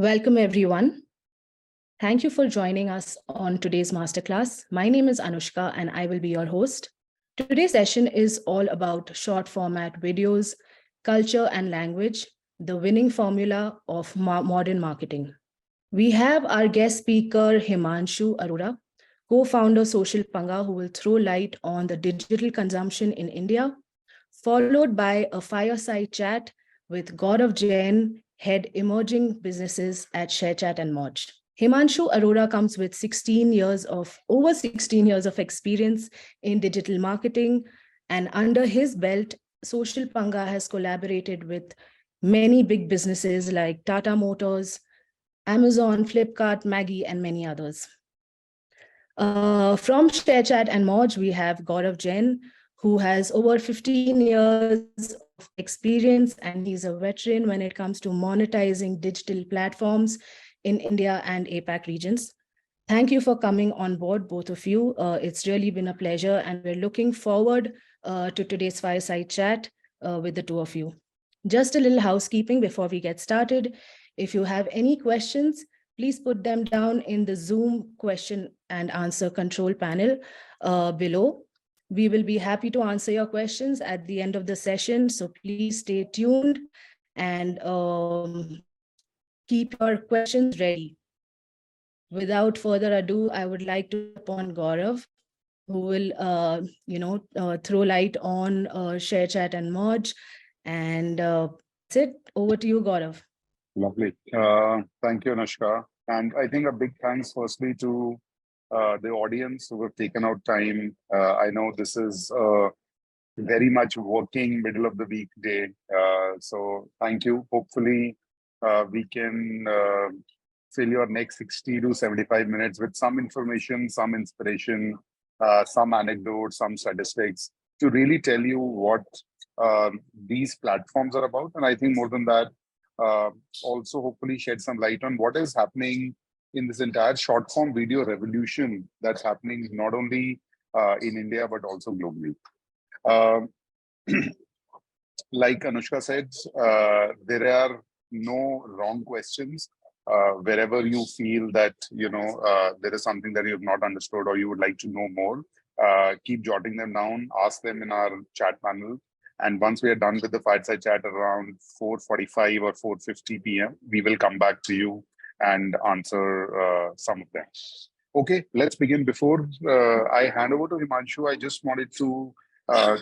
Welcome, everyone. Thank you for joining us on today's masterclass. My name is Anushka, and I will be your host. Today's session is all about short format videos, culture and language, the winning formula of modern marketing. We have our guest speaker, Himanshu Arora, co-founder Social Panga, who will throw light on the digital consumption in India, followed by a fireside chat with Gaurav Jain, head emerging businesses at ShareChat and Moj. Himanshu Arora comes with over 16 years of experience in digital marketing, and under his belt, Social Panga has collaborated with many big businesses like Tata Motors, Amazon, Flipkart, Maggie, and many others. From ShareChat and Moj, we have Gaurav Jain, who has over 15 years of experience, and he's a veteran when it comes to monetizing digital platforms in India and APAC regions. Thank you for coming on board, both of you. It's really been a pleasure, and we're looking forward to today's fireside chat with the two of you. Just a little housekeeping before we get started. If you have any questions, please put them down in the Zoom question and answer control panel below. We will be happy to answer your questions at the end of the session, so please stay tuned and keep your questions ready. Without further ado, I would like to upon Gaurav, who will throw light on ShareChat and Moj. And that's it. Over to you, Gaurav. Lovely. Thank you, Anushka. And I think a big thanks firstly to the audience who have taken out time. I know this is very much working middle of the week day. So thank you. Hopefully we can fill your next 60 to 75 minutes with some information, some inspiration, some anecdotes, some statistics to really tell you what these platforms are about. And I think more than that, also hopefully shed some light on what is happening in this entire short form video revolution that's happening not only in India, but also globally. Like Anushka said, there are no wrong questions. Wherever you feel that, there is something that you have not understood or you would like to know more, keep jotting them down, ask them in our chat panel. And once we are done with the fireside chat around 4:45 or 4:50 p.m., we will come back to you and answer some of them. Okay, let's begin. Before I hand over to Himanshu, I just wanted to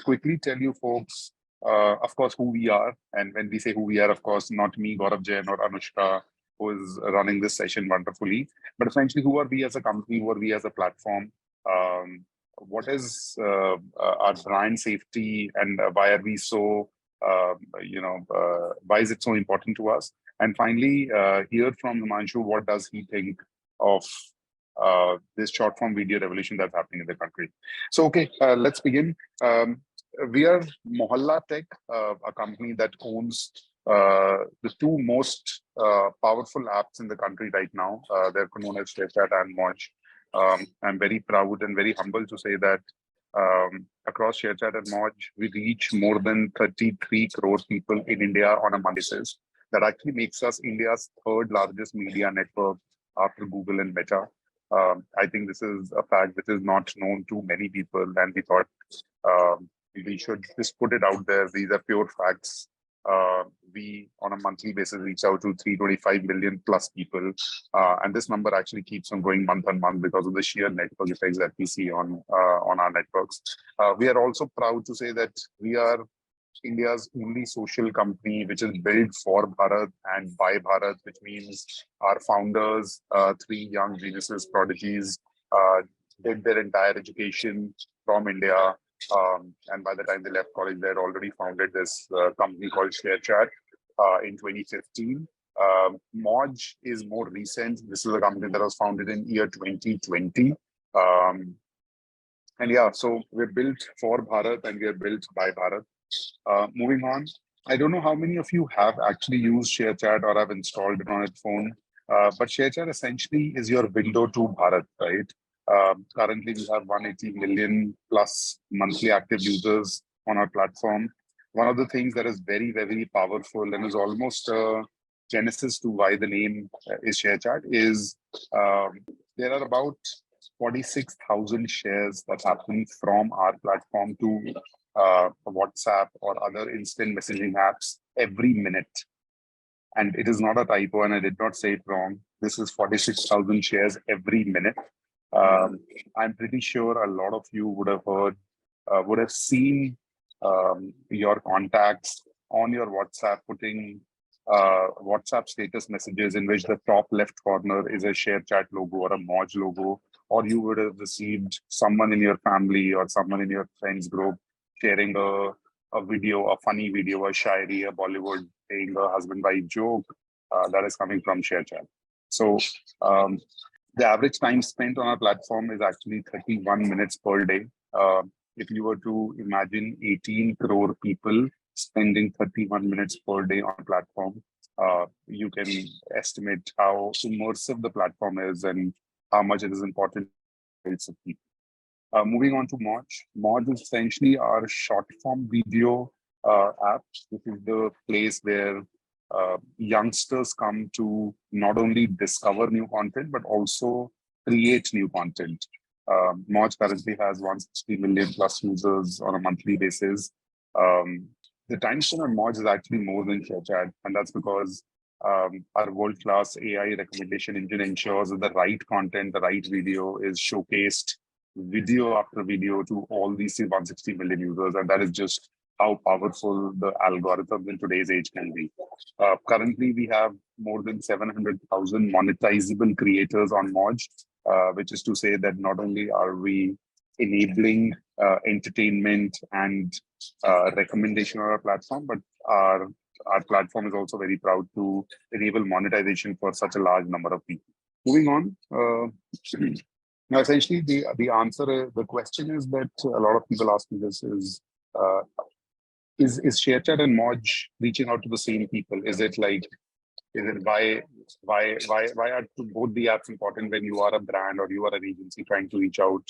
quickly tell you folks, of course, who we are. And when we say who we are, of course, not me, Gaurav Jain or Anushka, who is running this session wonderfully, but essentially who are we as a company, who are we as a platform, what is our brand safety, and why are we so, why is it so important to us? And finally, hear from Himanshu, what does he think of this short form video revolution that's happening in the country. So, okay, let's begin. We are Mohalla Tech, a company that owns the two most powerful apps in the country right now. They're known as ShareChat and Moj. I'm very proud and very humble to say that across ShareChat and Moj, we reach more than 33 crore people in India on a monthly basis. That actually makes us India's third largest media network after Google and Meta. I think this is a fact which is not known to many people, and we thought we should just put it out there. These are pure facts. We, on a monthly basis, reach out to 325 million plus people. And this number actually keeps on growing month on month because of the sheer network effects that we see on our networks. We are also proud to say that we are India's only social company which is built for Bharat and by Bharat, which means our founders, three young geniuses, prodigies, did their entire education from India. And by the time they left college, they had already founded this company called ShareChat in 2015. Moj is more recent. This is a company that was founded in year 2020. And yeah, so we're built for Bharat and we're built by Bharat. Moving on, I don't know how many of you have actually used ShareChat or have installed it on your phone, but ShareChat essentially is your window to Bharat, right? Currently, we have 180 million plus monthly active users on our platform. One of the things that is very, very powerful and is almost a genesis to why the name is ShareChat is there are about 46,000 shares that happen from our platform to WhatsApp or other instant messaging apps every minute. And it is not a typo, and I did not say it wrong. This is 46,000 shares every minute. I'm pretty sure a lot of you would have heard, would have seen your contacts on your WhatsApp putting WhatsApp status messages in which the top left corner is a ShareChat logo or a Moj logo, or you would have received someone in your family or someone in your friends group sharing a video, a funny video, a shairi, a Bollywood saying a husband-wife joke that is coming from ShareChat. So the average time spent on our platform is actually 31 minutes per day. If you were to imagine 18 crore people spending 31 minutes per day on a platform, you can estimate how immersive the platform is and how much it is important to people. Moving on to Moj. Moj is essentially our short form video app. This is the place where youngsters come to not only discover new content, but also create new content. Moj currently has 160 million plus users on a monthly basis. The time spent on Moj is actually more than ShareChat, and that's because our world-class AI recommendation engine ensures that the right content, the right video is showcased video after video to all these 160 million users, and that is just how powerful the algorithms in today's age can be. Currently, we have more than 700,000 monetizable creators on Moj, which is to say that not only are we enabling entertainment and recommendation on our platform, but our platform is also very proud to enable monetization for such a large number of people. Moving on. Now, essentially, the answer, the question is that a lot of people ask me this is ShareChat and Moj reaching out to the same people? Is it why are both the apps important when you are a brand or you are an agency trying to reach out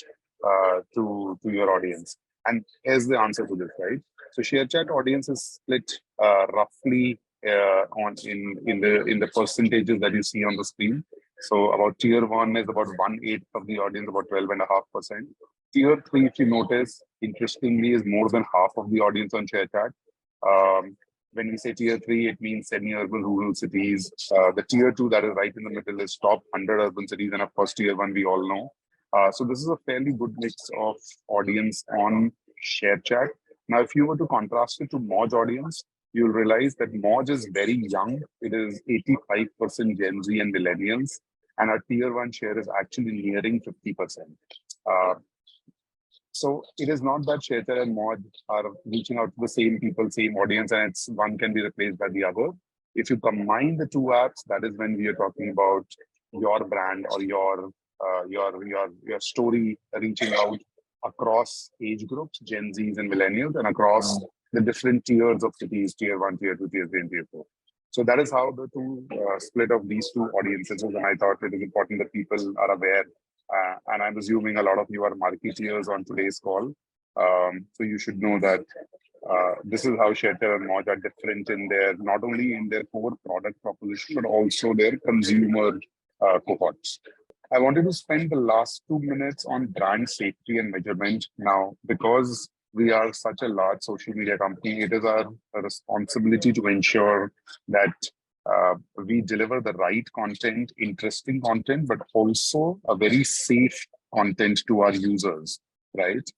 to your audience? And here's the answer to this, right? So ShareChat audience is split roughly in the percentages that you see on the screen. So about tier 1 is about 1/8 of the audience, about 12.5%. Tier 3, if you notice, interestingly, is more than half of the audience on ShareChat. When we say tier 3, it means semi-urban rural cities. The tier 2 that is right in the middle is top 100 urban cities, and of course tier 1 we all know. So this is a fairly good mix of audience on ShareChat. Now, if you were to contrast it to Moj audience, you'll realize that Moj is very young. It is 85% Gen Z and millennials, and our tier 1 share is actually nearing 50%. So it is not that ShareChat and Moj are reaching out to the same people, same audience, and one can be replaced by the other. If you combine the two apps, that is when we are talking about your brand or your story reaching out across age groups, Gen Zs and millennials, and across the different tiers of cities, tier 1, tier 2, tier 3, and tier 4. So that is how the two split of these two audiences. And I thought it is important that people are aware. And I'm assuming a lot of you are marketeers on today's call. So you should know that this is how ShareChat and Moj are different in their, not only in their core product proposition, but also their consumer cohorts. I wanted to spend the last 2 minutes on brand safety and measurement. Now, because we are such a large social media company, it is our responsibility to ensure that we deliver the right content, interesting content, but also a very safe content to our users, right?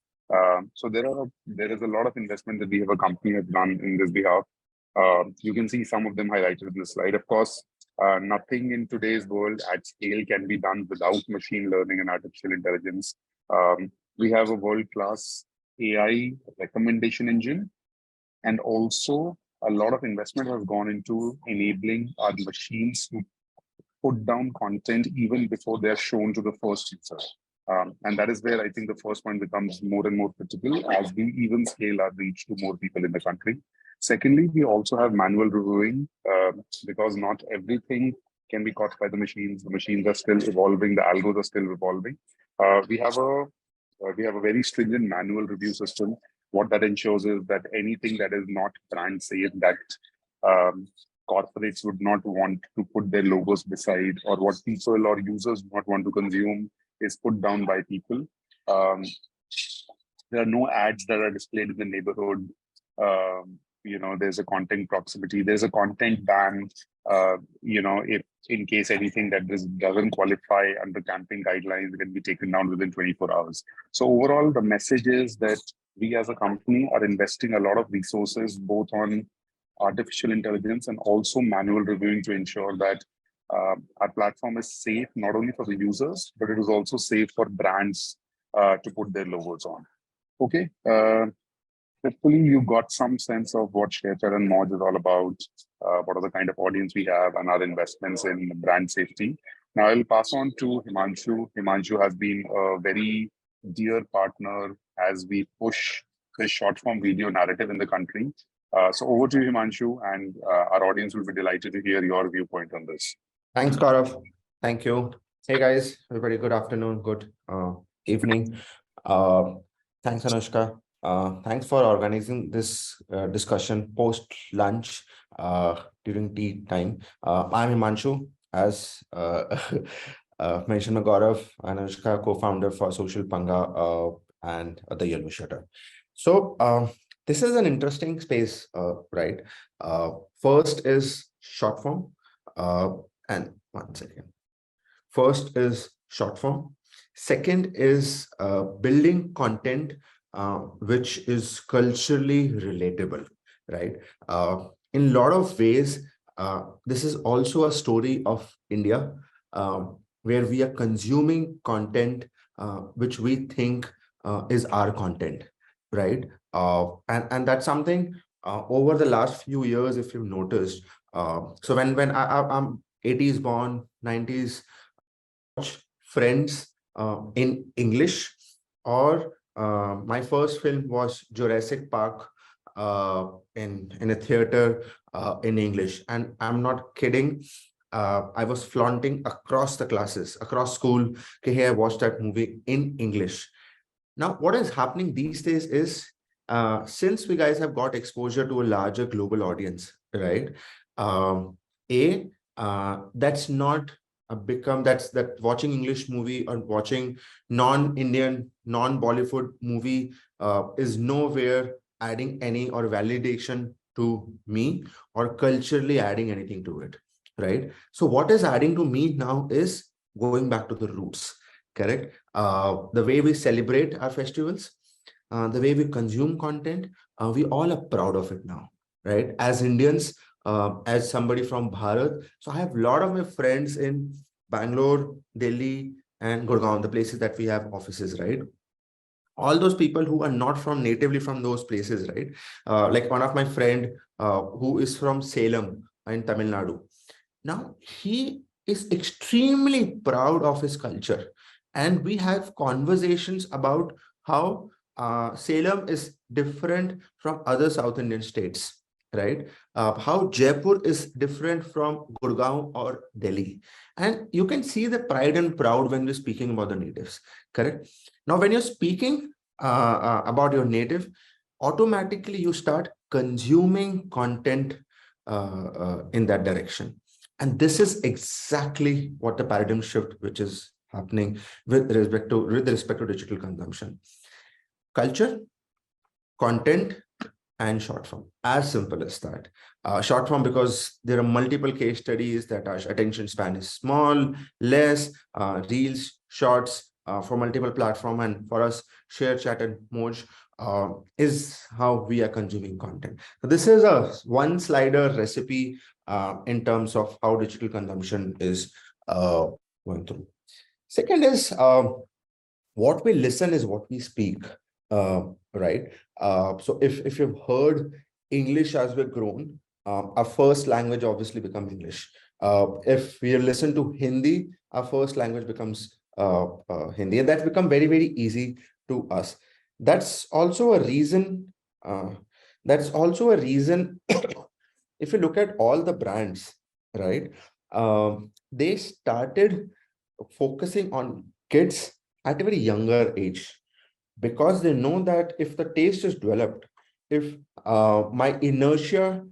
So there is a lot of investment that we have a company has done in this behalf. You can see some of them highlighted in the slide. Of course, nothing in today's world at scale can be done without machine learning and artificial intelligence. We have a world-class AI recommendation engine, and also a lot of investment has gone into enabling our machines to put down content even before they're shown to the first user. And that is where I think the first point becomes more and more critical as we even scale our reach to more people in the country. Secondly, we also have manual reviewing because not everything can be caught by the machines. The machines are still evolving. The algos are still evolving. We have a very stringent manual review system. What that ensures is that anything that is not brand safe, that corporates would not want to put their logos beside, or what people or users do not want to consume is put down by people. Um, there are no ads that are displayed in the neighborhood. There's a content proximity, there's a content ban. If in case anything that doesn't qualify under campaign guidelines, it can be taken down within 24 hours. So overall, the message is that we as a company are investing a lot of resources both on artificial intelligence and also manual reviewing to ensure that our platform is safe not only for the users, but it is also safe for brands to put their logos on. Okay. Hopefully you got some sense of what ShareChat and Moj is all about, what are the kind of audience we have and our investments in brand safety. Now I'll pass on to Himanshu. Himanshu has been a very dear partner as we push this short form video narrative in the country. So over to you, Himanshu, and our audience will be delighted to hear your viewpoint on this. Thanks, Gaurav. Thank you. Hey guys, everybody, good afternoon, good evening. Thanks, Anushka. Thanks for organizing this discussion post lunch during tea time. I'm Himanshu, as mentioned by Gaurav, Anushka, co-founder for Social Panga and the Yellow Shutter. So this is an interesting space, right? First is short form. And one second. First is short form. Second is building content which is culturally relatable, right? In a lot of ways, this is also a story of India, where we are consuming content which we think is our content, right? And that's something over the last few years, if you've noticed. So when I'm 80s born, 90s, watch Friends in English, or my first film was Jurassic Park in a theater in English. And I'm not kidding. I was flaunting across the classes, across school, okay, hey, I watched that movie in English. Now, what is happening these days is, since we guys have got exposure to a larger global audience, right? That's not that watching English movie or watching non-Indian, non-Bollywood movie is nowhere adding any or validation to me or culturally adding anything to it, right? So what is adding to me now is going back to the roots, correct? The way we celebrate our festivals, the way we consume content, we all are proud of it now, right? As Indians, as somebody from Bharat. So I have a lot of my friends in Bangalore, Delhi, and Gurgaon, the places that we have offices, right? All those people who are not from natively from those places, right? Like one of my friend who is from Salem in Tamil Nadu. Now, he is extremely proud of his culture. And we have conversations about how Salem is different from other South Indian states, right? How Jaipur is different from Gurgaon or Delhi. And you can see the pride and proud when we're speaking about the natives, correct? Now, when you're speaking about your native, automatically you start consuming content in that direction. And this is exactly what the paradigm shift which is happening with respect to digital consumption. Culture, content, and short form. As simple as that. Short form because there are multiple case studies that our attention span is small, less, reels, shorts for multiple platform, and for us, ShareChat and Moj is how we are consuming content. So this is a one slider recipe in terms of how digital consumption is going through. Second is what we listen is what we speak, right? So if you've heard English as we've grown, our first language obviously becomes English. If we listen to Hindi, our first language becomes Hindi, and that's become very, very easy to us. That's also a reason. If you look at all the brands, right? They started focusing on kids at a very younger age, because they know that if the taste is developed, if my inertia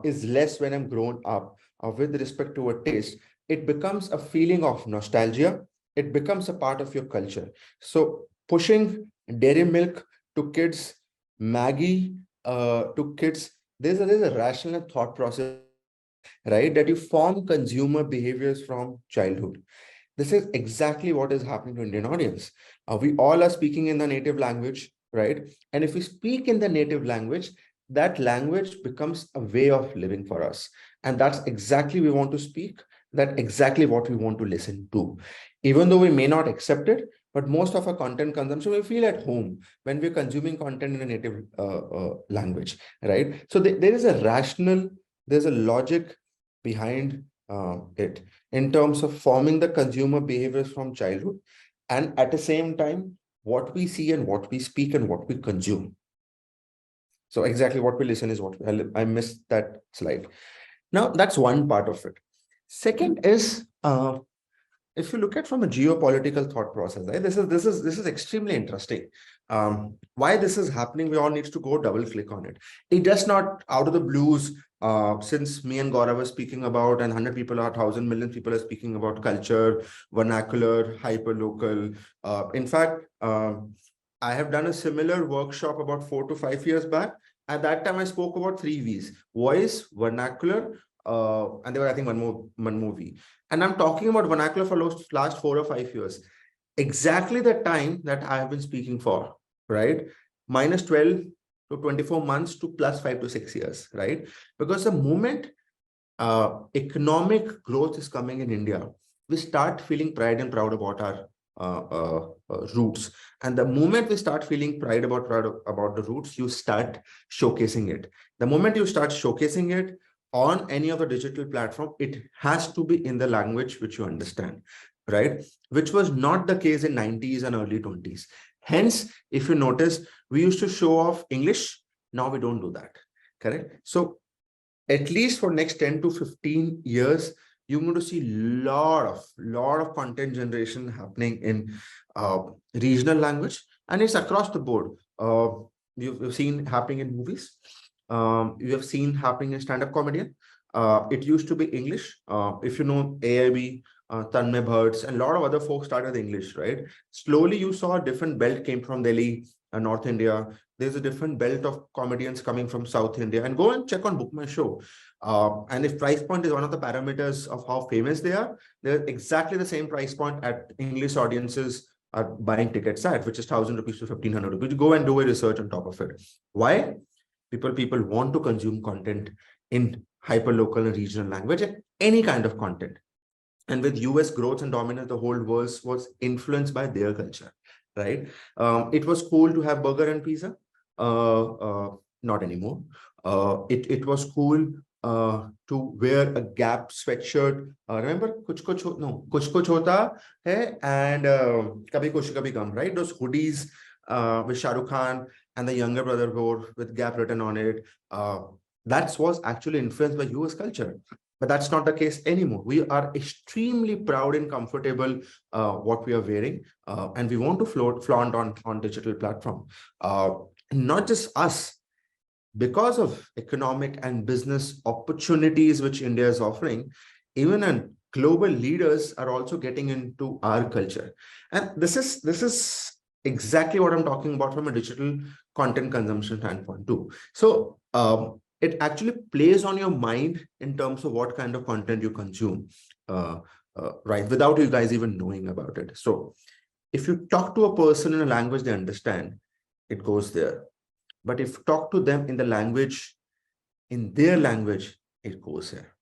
is less when I'm grown up with respect to a taste. It becomes a feeling of nostalgia. It becomes a part of your culture. So pushing dairy milk to kids, Maggie to kids, there's a rational thought process, right? That you form consumer behaviors from childhood. This is exactly what is happening to Indian audience. We all are speaking in the native language, right? And if we speak in the native language, that language becomes a way of living for us. And that's exactly we want to speak, that exactly what we want to listen to. Even though we may not accept it, but most of our content consumption, we feel at home when we're consuming content in a native language, right? So there is a rational, there's a logic behind it in terms of forming the consumer behaviors from childhood, and at the same time, what we see and what we speak and what we consume. So exactly what we listen is what I missed that slide. Now, that's one part of it. Second is, if you look at from a geopolitical thought process, right, this is extremely interesting. Why this is happening, we all need to go double click on it. It just not out of the blues. Since me and Gaurav are speaking about, and 100 people are 1,000 million people are speaking about culture, vernacular, hyper local. In fact, I have done a similar workshop about 4 to 5 years back. At that time, I spoke about 3 V's: voice, vernacular, and there were, I think, one more V. And I'm talking about vernacular for last 4 or 5 years. Exactly the time that I have been speaking for, right? Minus 12 to 24 months to plus 5 to 6 years, right? Because the moment economic growth is coming in India, we start feeling pride and proud about our roots. And the moment we start feeling proud about the roots, you start showcasing it. The moment you start showcasing it on any of the digital platform, it has to be in the language which you understand, right? Which was not the case in 90s and early 20s. Hence, if you notice, we used to show off English. Now we don't do that, correct? So at least for next 10 to 15 years, you're going to see lot of content generation happening in regional language, and it's across the board. You've seen happening in movies. You have seen happening in stand-up comedian. It used to be English. If you know AIB, Tanmay Bharts, and a lot of other folks started English, right? Slowly, you saw a different belt came from Delhi, North India. There's a different belt of comedians coming from South India, and go and check on Book My Show. And if price point is one of the parameters of how famous they are, they're exactly the same price point at English audiences are buying tickets at, which is 1,000 rupees to 1,500 rupees. Go and do a research on top of it. Why? People want to consume content in hyper local and regional language, and any kind of content. And with US growth and dominance, the whole world was influenced by their culture, right? It was cool to have burger and pizza. Not anymore. It was cool to wear a Gap sweatshirt. Remember, kuch kuch hota hai, and kabhi kush kabhi gum, right? Those hoodies with Shah Rukh Khan and the younger brother wore with Gap written on it. That was actually influenced by US culture. But that's not the case anymore. We are extremely proud and comfortable what we are wearing, and we want to flaunt on digital platform. Not just us, because of economic and business opportunities which India is offering, even global leaders are also getting into our culture. And this is exactly what I'm talking about from a digital content consumption standpoint too. So it actually plays on your mind in terms of what kind of content you consume, right, without you guys even knowing about it. So if you talk to a person in a language they understand, it goes there. But if you talk to them in the language, in their language, it goes here.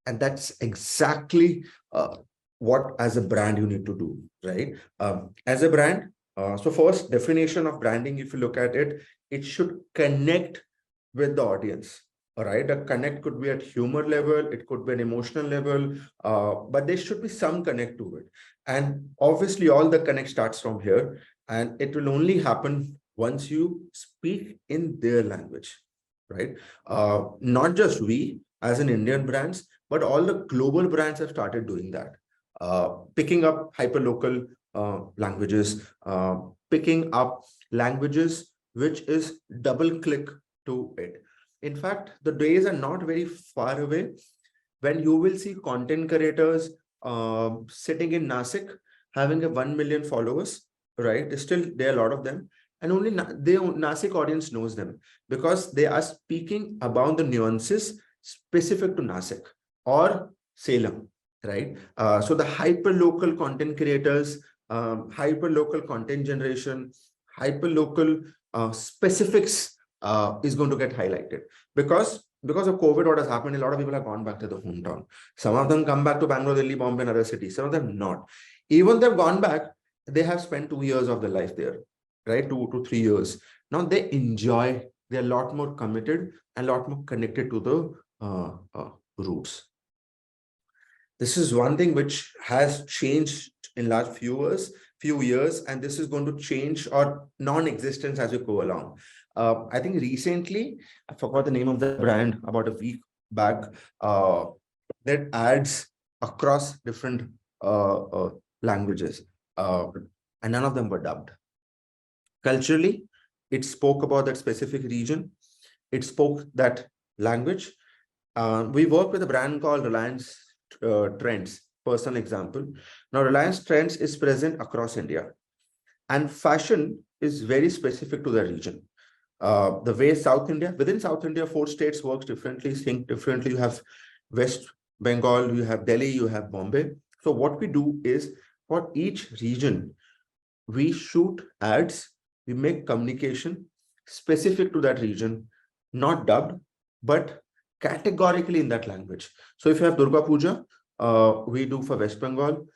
And that's exactly what as a brand you need to do, right? As a brand, so first definition of branding, if you look at it, it should connect with the audience. All right, a connect could be at humor level, it could be an emotional level, but there should be some connect to it. And obviously, all the connect starts from here, and it will only happen once you speak in their language, right? Not just we as an Indian brands, but all the global brands have started doing that, picking up hyperlocal languages, picking up languages which is double click to it. In fact, the days are not very far away when you will see content creators sitting in Nasik having a 1 million followers, right? Still, there are a lot of them. And only the Nasik audience knows them because they are speaking about the nuances specific to Nasik or Salem, right? So the hyper local content creators, hyper local content generation, hyper local specifics is going to get highlighted because of COVID. What has happened, a lot of people have gone back to the hometown. Some of them come back to Bangalore, Delhi, Bombay, and other cities. Some of them not. Even they've gone back, they have spent 2 years of their life there, right? 2 to 3 years. Now they enjoy, they're a lot more committed and a lot more connected to the roots. This is one thing which has changed in last few years, and this is going to change or non-existence as we go along. I think recently, I forgot the name of the brand about a week back, that ads across different languages, and none of them were dubbed. Culturally, it spoke about that specific region. It spoke that language. We work with a brand called Reliance Trends, personal example. Now, Reliance Trends is present across India, and fashion is very specific to the region. The way within South India, 4 states works differently, think differently. You have West Bengal, you have Delhi, you have Bombay. So what we do is for each region, we shoot ads, we make communication specific to that region, not dubbed, but categorically in that language. So if you have Durga Puja, we do for West Bengal,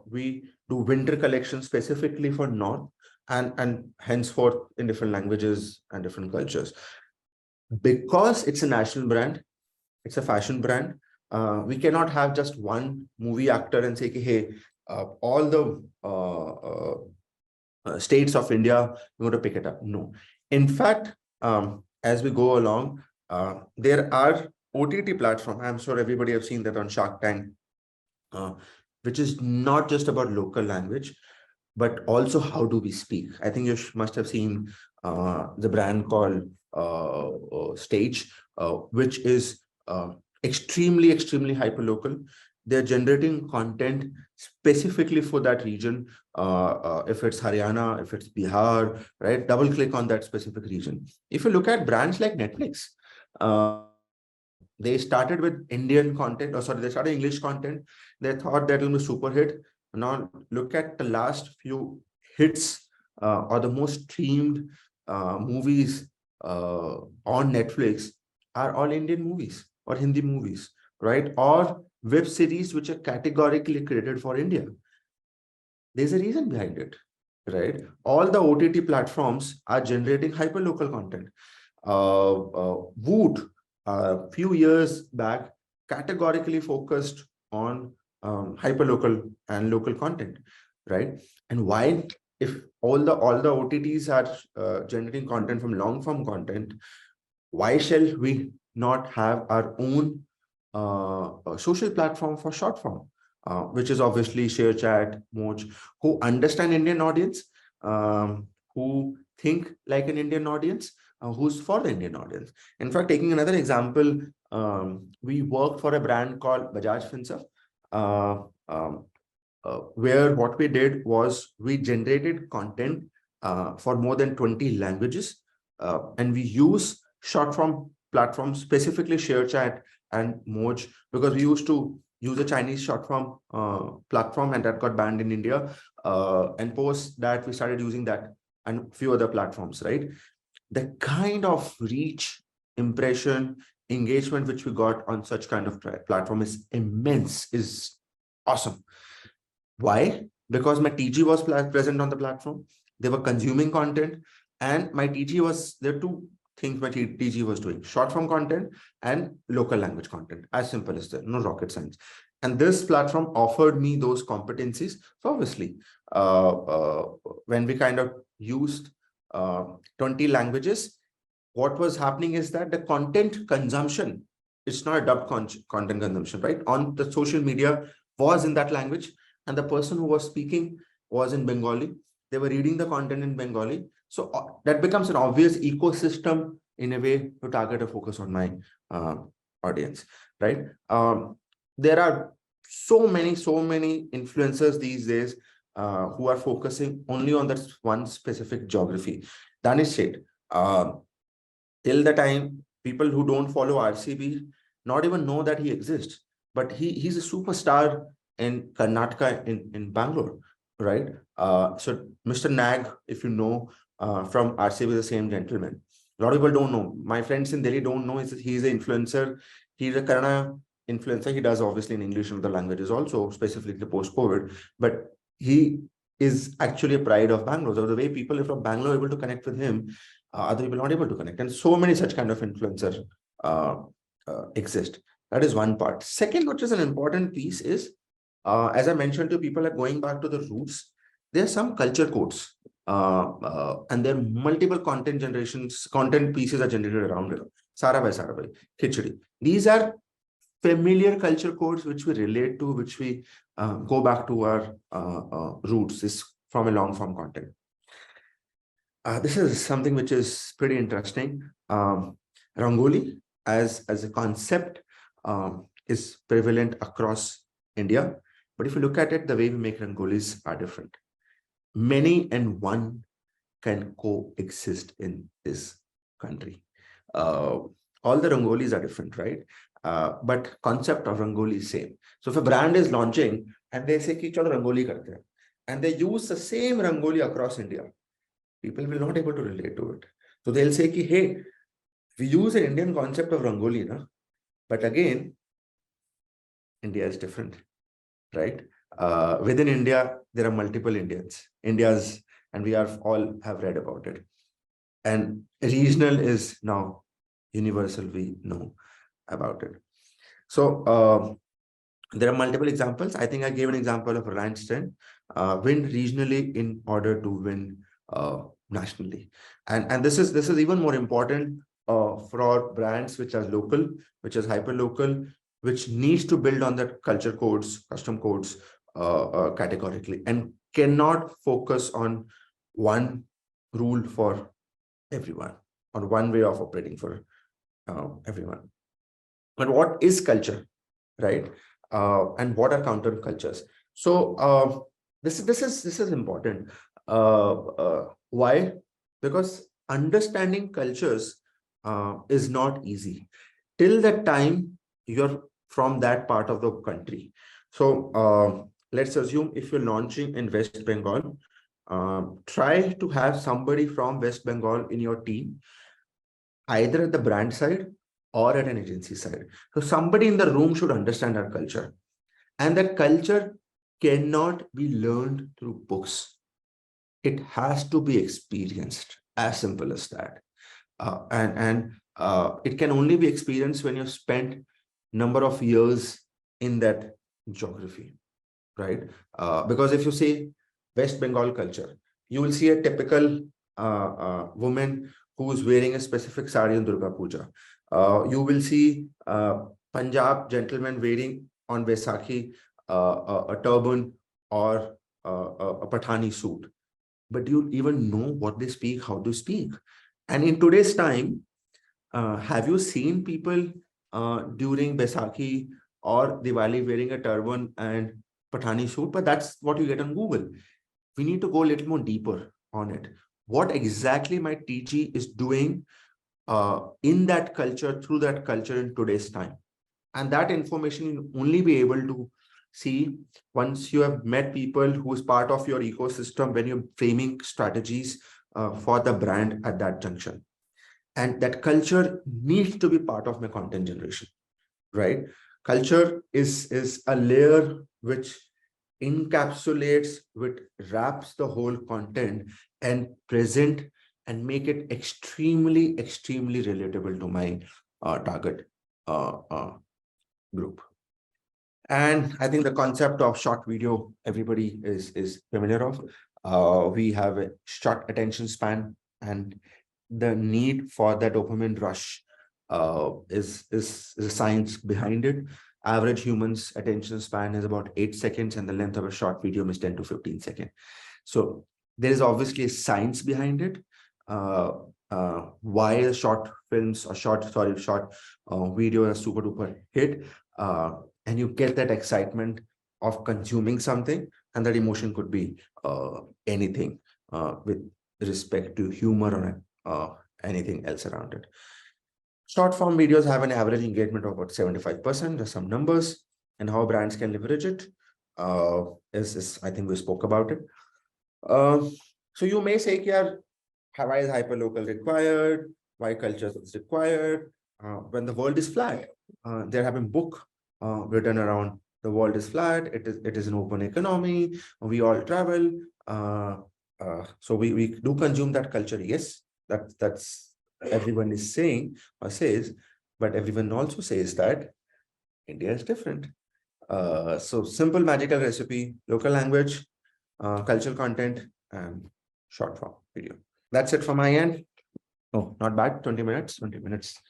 we do winter collection specifically for North, and henceforth in different languages and different cultures. Because it's a national brand, it's a fashion brand, we cannot have just one movie actor and say, hey, all the states of India, we're going to pick it up. No. In fact, as we go along, there are OTT platforms. I'm sure everybody have seen that on Shark Tank, which is not just about local language, but also how do we speak. I think you must have seen the brand called Stage, which is extremely hyperlocal. They're generating content specifically for that region. If it's Haryana, if it's Bihar, right? Double click on that specific region. If you look at brands like Netflix, they started with Indian content, they started English content. They thought that will be super hit. Now look at the last few hits or the most streamed movies on Netflix are all Indian movies or Hindi movies, right? Or web series which are categorically created for India. There's a reason behind it, right? All the OTT platforms are generating hyperlocal content. Woot, a few years back, categorically focused on hyperlocal and local content, right? And why, if all the OTTs are generating content from long form content, why shall we not have our own social platform for short form, which is obviously ShareChat, Moj, who understand Indian audience, who think like an Indian audience, who's for the Indian audience. In fact, taking another example, we worked for a brand called Bajaj Finserv, where what we did was we generated content for more than 20 languages, and we use short form platforms, specifically ShareChat and Moj, because we used to use a Chinese short form platform, and that got banned in India. And post that, we started using that and a few other platforms, right? The kind of reach, impression, engagement which we got on such kind of platform is immense, is awesome. Why? Because my TG was present on the platform. They were consuming content, and my TG was, there are 2 things my TG was doing: short form content and local language content. As simple as that, no rocket science. And this platform offered me those competencies. So obviously, when we kind of used 20 languages, what was happening is that the content consumption, it's not a dubbed content consumption, right? On the social media was in that language, and the person who was speaking was in Bengali. They were reading the content in Bengali. So that becomes an obvious ecosystem in a way to target a focus on my audience, right? There are so many influencers these days who are focusing only on that one specific geography. Danish said, till the time people who don't follow RCB not even know that he exists, but he's a superstar in Karnataka, in Bangalore, right? So Mr. Nag, if you know, from RCB, the same gentleman. A lot of people don't know. My friends in Delhi don't know he's an influencer. He's a Kannada influencer. He does obviously in English and other languages also, specifically post-COVID, but he is actually a pride of Bangalore. So the way people from Bangalore are able to connect with him, other people not able to connect. And so many such kind of influencers exist. That is one part. Second, which is an important piece is, as I mentioned to people, are going back to the roots. There are some culture codes, and there are multiple content pieces are generated around it. Sara Bhai, Khichdi. These are familiar culture codes which we relate to, which we go back to our roots. This from a long form content. This is something which is pretty interesting. Rangoli as a concept is prevalent across India. But if you look at it, the way we make rangolis are different. Many and one can coexist in this country. All the rangolis are different, right? But concept of rangoli is same. So if a brand is launching and they say, ki chalo rangoli karte hain, and they use the same rangoli across India, people will not able to relate to it. So they'll say, ki, hey, we use an Indian concept of rangoli, na? But again, India is different, right? Within India, there are multiple Indians. And we are all have read about it. And regional is now universal. We know about it. So there are multiple examples. I think I gave an example of Reliance Trend. Win regionally in order to win nationally. And this is even more important for our brands which are local, which is hyper local, which needs to build on that culture codes, custom codes categorically, and cannot focus on one rule for everyone, or one way of operating for everyone. But what is culture, right? And what are counter cultures? So this is important. Why? Because understanding cultures is not easy till the time you're from that part of the country. So let's assume if you're launching in West Bengal, try to have somebody from West Bengal in your team, either at the brand side or at an agency side. So somebody in the room should understand our culture. And that culture cannot be learned through books. It has to be experienced, as simple as that. And it can only be experienced when you've spent number of years in that geography, right? Because if you say West Bengal culture, you will see a typical woman who's wearing a specific sari in Durga Puja. You will see Punjab gentlemen wearing on Vaisakhi a turban or a Pathani suit. But do you even know what they speak, how to speak? And in today's time, have you seen people during Vaisakhi or Diwali wearing a turban and Pathani suit? But that's what you get on Google. We need to go a little more deeper on it. What exactly my TG is doing in that culture, through that culture in today's time. And that information you'll only be able to see once you have met people who is part of your ecosystem when you're framing strategies for the brand at that junction. And that culture needs to be part of my content generation, right? Culture is a layer which encapsulates, which wraps the whole content and present and make it extremely relatable to my target group. And I think the concept of short video, everybody is familiar of. We have a short attention span, and the need for that dopamine rush is a science behind it. Average humans attention span is about 8 seconds, and the length of a short video is 10 to 15 seconds. So there is obviously a science behind it. why short films or short video are super duper hit, and you get that excitement of consuming something, and that emotion could be anything with respect to humor or anything else around it. Short form videos have an average engagement of about 75%. There's some numbers, and how brands can leverage it is I think we spoke about it. So you may say, yeah, why is hyperlocal required? Why culture is required? When the world is flat, there have been book written around the world is flat. It is an open economy. We all travel. So we do consume that culture. Yes, that's everyone is saying or says, but everyone also says that India is different. So simple magical recipe, local language, cultural content, and short form video. That's it from my end. Oh, not bad. 20 minutes. 20 minutes.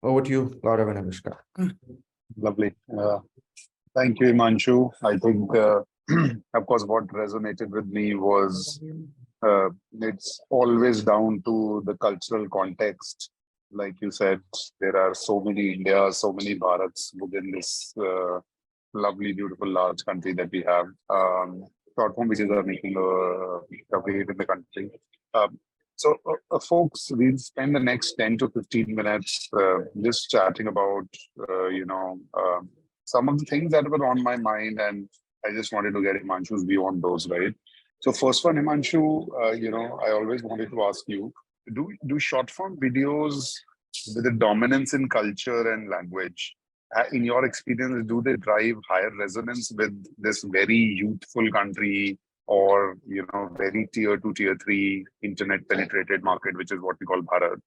Over to you, Gaurav and Anushka. Lovely. Thank you, Himanshu. I think, of course, what resonated with me was it's always down to the cultural context. Like you said, there are so many Indias, so many Bharats within this lovely, beautiful, large country that we have. Short form videos are making a wave in the country. Folks, we'll spend the next 10 to 15 minutes just chatting about, some of the things that were on my mind, and I just wanted to get Himanshu's view on those, right? So first one, Himanshu, I always wanted to ask you, do short form videos with a dominance in culture and language, in your experience, do they drive higher resonance with this very youthful country, or very tier 2, tier 3 internet penetrated market, which is what we call Bharat?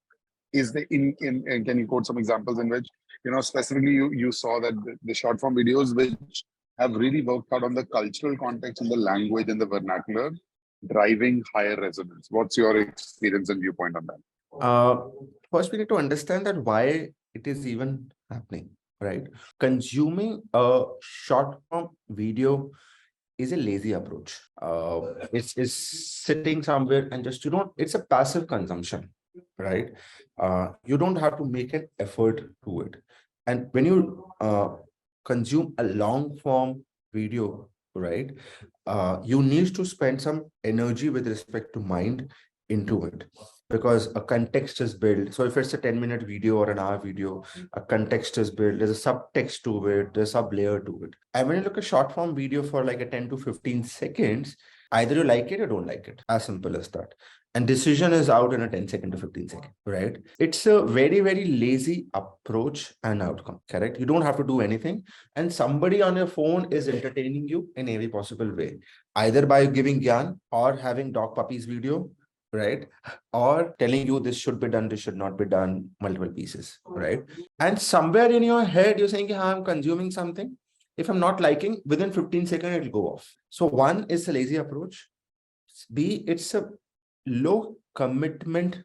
Is the in can you quote some examples in which specifically you saw that the short form videos which have really worked out on the cultural context and the language and the vernacular, driving higher resonance? What's your experience and viewpoint on that? First, we need to understand that why it is even happening, right? Consuming a short form video is a lazy approach. It's sitting somewhere and just it's a passive consumption, right? You don't have to make an effort to it. And when you consume a long form video, right, you need to spend some energy with respect to mind into it, because a context is built. So if it's a 10-minute video or an hour video, a context is built, there's a subtext to it, there's a sub layer to it. And when you look at short form video for like a 10 to 15 seconds, either you like it or don't like it, as simple as that. And decision is out in a 10-second to 15-second, right? It's a very, very lazy approach and outcome, correct? You don't have to do anything. And somebody on your phone is entertaining you in every possible way, either by giving gyan or having dog puppies video, right? Or telling you this should be done, this should not be done, multiple pieces, right? And somewhere in your head, you're saying, I'm consuming something. If I'm not liking, within 15 seconds, it'll go off. So one is a lazy approach. B, it's a low commitment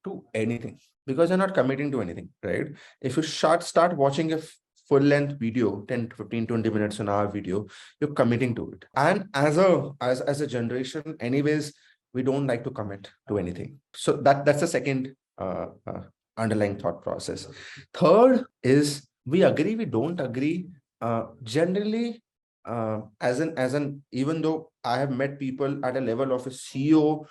to anything, because you're not committing to anything, right? If you start watching a full length video, 10 to 15, 20 minutes an hour video, you're committing to it. And as a generation, anyways, we don't like to commit to anything. So that's the second underlying thought process. Third is, we agree, we don't agree. Generally, even though I have met people at a level of a CEO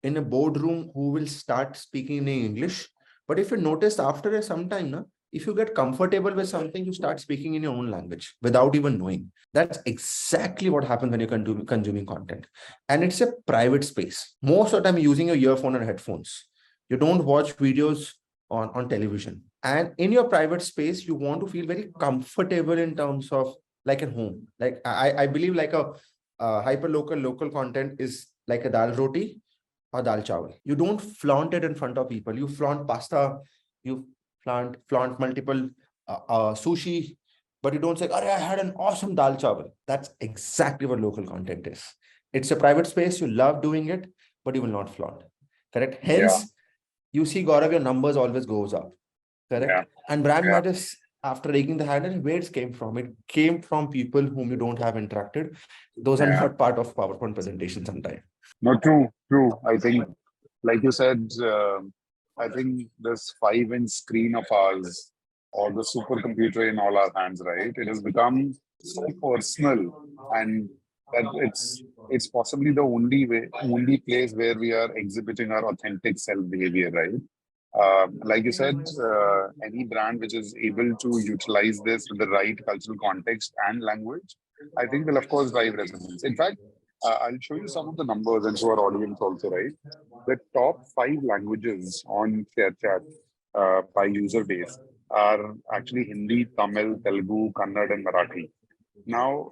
in a boardroom who will start speaking in English, but if you notice after some time, if you get comfortable with something, you start speaking in your own language without even knowing. That's exactly what happens when you're consuming content. And it's a private space. Most of the time, you're using your earphone or headphones. You don't watch videos on television. And in your private space, you want to feel very comfortable in terms of like at home. Like I believe like a local content is like a dal roti or dal chawal. You don't flaunt it in front of people. You flaunt pasta, you flaunt multiple sushi, but you don't say, I had an awesome dal chawal. That's exactly what local content is. It's a private space. You love doing it, but you will not flaunt. Correct? Hence, you see, Gaurav, your numbers always goes up. Correct? Yeah. And brand matters, after raking the handle, where it came from. It came from people whom you don't have interacted. Those are not part of PowerPoint presentation sometimes. No, true. I think, like you said, I think this 5-inch screen of ours or the supercomputer in all our hands, right? It has become so personal, and that it's possibly the only place where we are exhibiting our authentic self behavior, right? Like you said, any brand which is able to utilize this with the right cultural context and language, I think will of course drive resonance. In fact, I'll show you some of the numbers and to our audience also, right? The top 5 languages on ShareChat by user base are actually Hindi, Tamil, Telugu, Kannada, and Marathi. Now,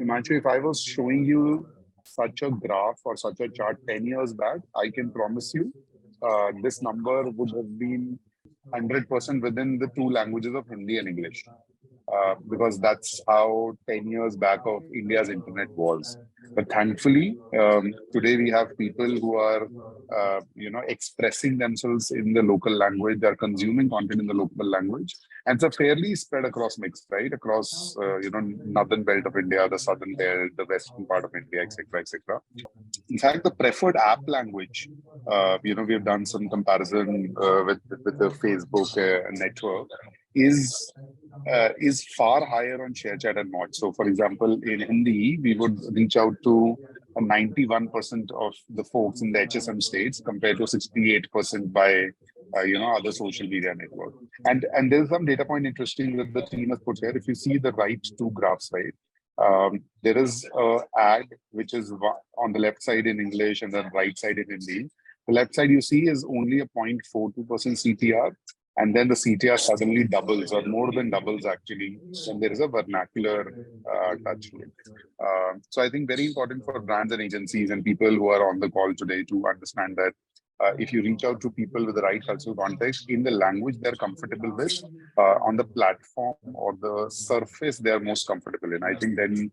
Himanshu, if I was showing you such a graph or such a chart 10 years back, I can promise you this number would have been 100% within the 2 languages of Hindi and English. Because that's how 10 years back of India's internet was. But thankfully, today we have people who are, expressing themselves in the local language. They're consuming content in the local language, and it's a fairly spread across mix, right? Across, northern belt of India, the southern belt, the western part of India, etc., etc. In fact, the preferred app language, we have done some comparison with the Facebook network, is far higher on ShareChat and Watch. So, for example, in Hindi, we would reach out to 91% of the folks in the HSM states compared to 68% by other social media network. And there's some data point interesting that the team has put here. If you see the right 2 graphs, right, there is a ad which is on the left side in English and the right side in Hindi. The left side you see is only a 0.42% CTR, and then the CTR suddenly doubles or more than doubles actually when there is a vernacular touch to it. So I think very important for brands and agencies and people who are on the call today to understand that if you reach out to people with the right cultural context in the language they're comfortable with, on the platform or the surface they're most comfortable in, I think then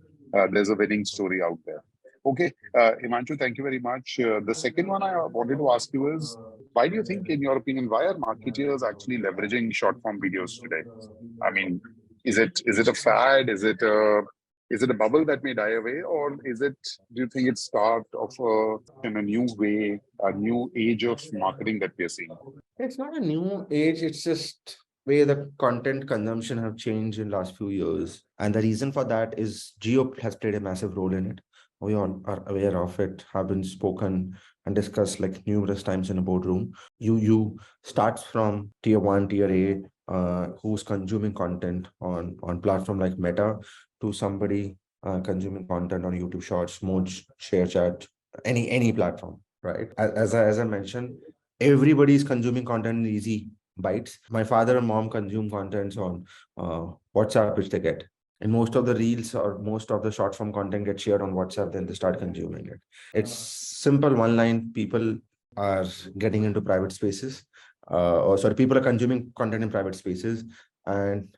there's a winning story out there. Okay, Himanshu, thank you very much. The second one I wanted to ask you is, why do you think, in your opinion, why are marketeers actually leveraging short form videos today? I mean, is it a fad? Is it a bubble that may die away, or do you think it's start of a new way, a new age of marketing that we are seeing? It's not a new age, it's just way the content consumption have changed in last few years. And the reason for that is geo has played a massive role in it. We all are aware of it, have been spoken and discussed like numerous times in a boardroom. You starts from tier 1, tier A, who's consuming content on platform like Meta, to somebody consuming content on YouTube Shorts, Moj, ShareChat, any platform, right? As I mentioned, everybody's consuming content in easy bites. My father and mom consume contents on WhatsApp, which they get. And most of the reels or most of the short form content gets shared on WhatsApp, then they start consuming it. It's simple one line. People are getting into private spaces, people are consuming content in private spaces, and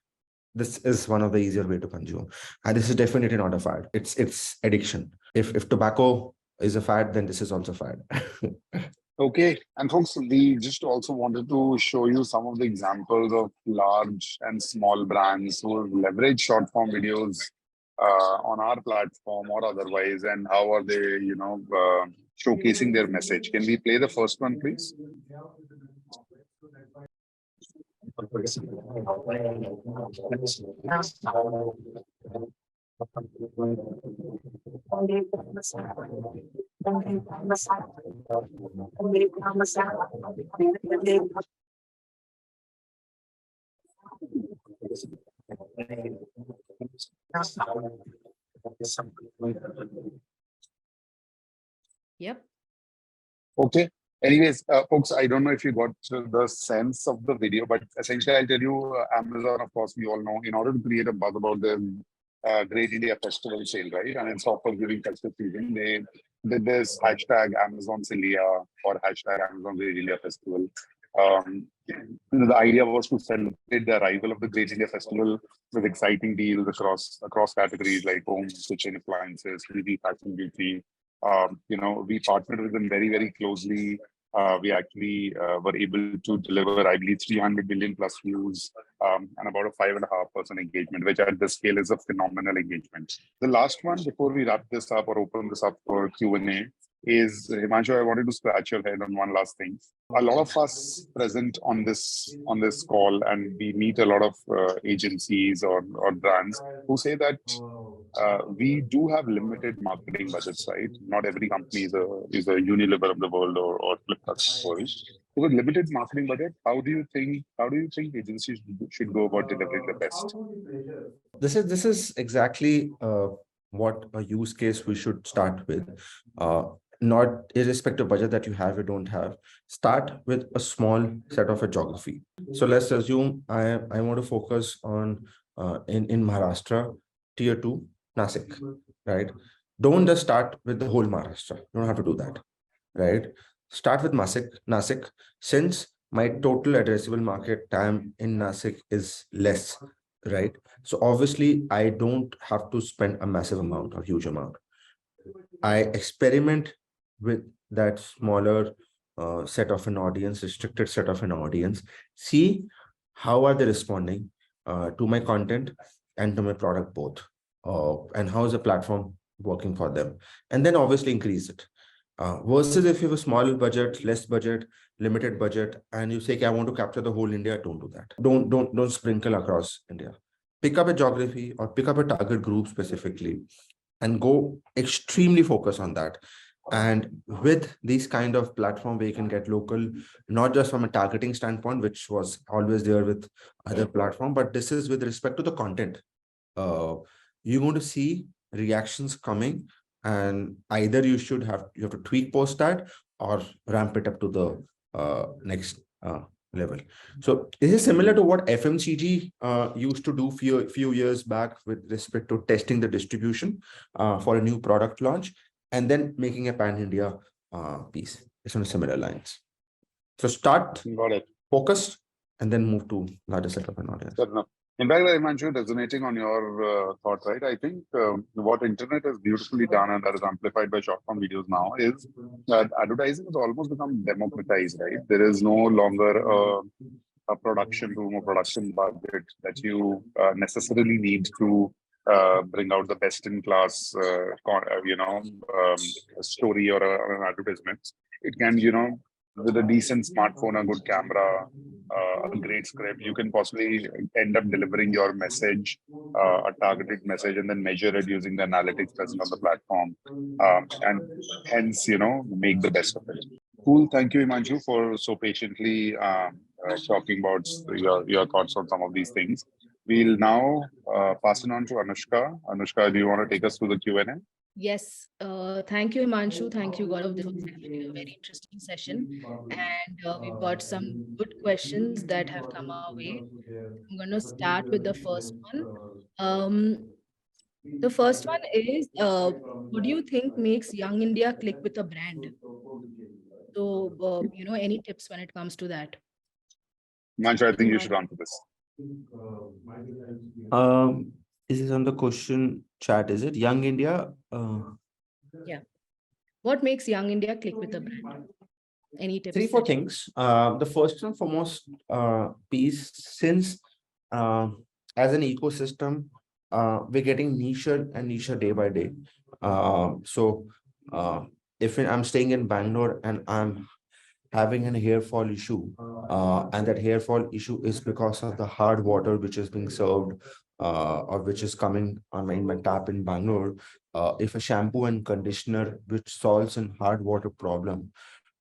this is one of the easier way to consume. And this is definitely not a fad. It's addiction. If tobacco is a fad, then this is also fad. Okay, and folks, we just also wanted to show you some of the examples of large and small brands who have leveraged short form videos on our platform or otherwise, and how are they, showcasing their message. Can we play the first one, please? Yep. Okay. Anyways, folks, I don't know if you got the sense of the video, but essentially I'll tell you, Amazon, of course, we all know, in order to create a buzz about the Great India Festival sale, right? And it's offer giving festive season. They did this hashtag Amazon India or hashtag Amazon Great India Festival. The idea was to celebrate the arrival of the Great India Festival with exciting deals across categories like home, kitchen appliances, beauty, fashion, beauty. We partnered with them very, very closely. We actually were able to deliver, I believe, 300 million plus views and about a 5.5% engagement, which at this scale is a phenomenal engagement. The last one, before we wrap this up or open this up for Q&A, is, Himanshu, I wanted to scratch your head on one last thing. A lot of us present on this call, and we meet a lot of agencies or brands who say that we do have limited marketing budgets, right? Not every company is a Unilever of the world or Flipkart of the world. So with limited marketing budget, how do you think agencies should go about delivering the best? This is exactly what a use case we should start with. Uh, Not irrespective budget that you have or don't have. Start with a small set of a geography. So let's assume I want to focus on in Maharashtra, tier 2, Nasik, right? Don't just start with the whole Maharashtra. You don't have to do that, right? Start with Nasik, since my total addressable market time in Nasik is less, right? So obviously, I don't have to spend a massive amount or huge amount. I experiment with that smaller set of an audience, restricted set of an audience, see how are they responding to my content and to my product both, and how is the platform working for them, and then obviously increase it. Versus if you have a small budget, less budget, limited budget, and you say, "Okay, I want to capture the whole India," don't do that. Don't sprinkle across India. Pick up a geography or pick up a target group specifically and go extremely focus on that. And with these kind of platform where you can get local, not just from a targeting standpoint, which was always there with other platform, but this is with respect to the content. uh, you're going to see reactions coming, and either you have to tweak post that or ramp it up to the next level. So this is similar to what FMCG used to do few years back with respect to testing the distribution for a new product launch and then making a pan-India piece. It's on similar lines. So start Got it. focused and then move to larger set of an audience. Fair enough. In fact, I'm actually resonating on your thought, right? I think what internet has beautifully done, and that is amplified by short form videos now, is that advertising has almost become democratized, right? There is no longer a production room or production budget that you necessarily need to bring out the best in class, story or an advertisement. It can, with a decent smartphone, a good camera, a great script, you can possibly end up delivering your message, a targeted message, and then measure it using the analytics present on the platform, and hence, make the best of it. Cool. Thank you, Imanshu, for so patiently talking about your thoughts on some of these things. We'll now pass it on to Anushka. Anushka, do you want to take us through the Q&A? Yes, thank you, Himanshu. Thank you, Gaurav. This was actually a very interesting session. And we've got some good questions that have come our way. I'm going to start with the first one. Um, the first one is, what do you think makes Young India click with a brand? So, any tips when it comes to that? Imanshu, I think you should answer this. Is this on the question chat? Is it Young India? Yeah. What makes Young India click with a brand? Any tips? 3-4 things. The first and foremost piece, since as an ecosystem, we're getting nicher and nicher day by day. So if I'm staying in Bangalore and I'm having an hair fall issue, and that hair fall issue is because of the hard water which is being served or which is coming on my tap in Bangalore. If a shampoo and conditioner which solves a hard water problem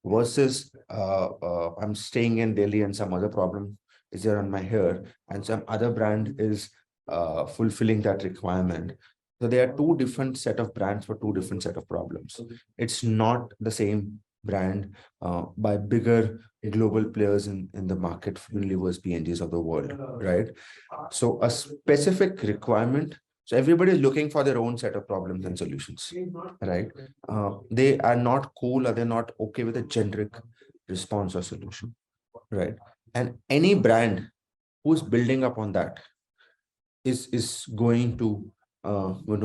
versus I'm staying in Delhi and some other problem is there on my hair and some other brand is fulfilling that requirement. So there are two different set of brands for two different set of problems. It's not the same brand by bigger global players in the market, Unilevers, P&Gs of the world, right? So a specific requirement. So everybody is looking for their own set of problems and solutions, right? They are not cool or they're not okay with a generic response or solution, right? And any brand who's building up on that is going to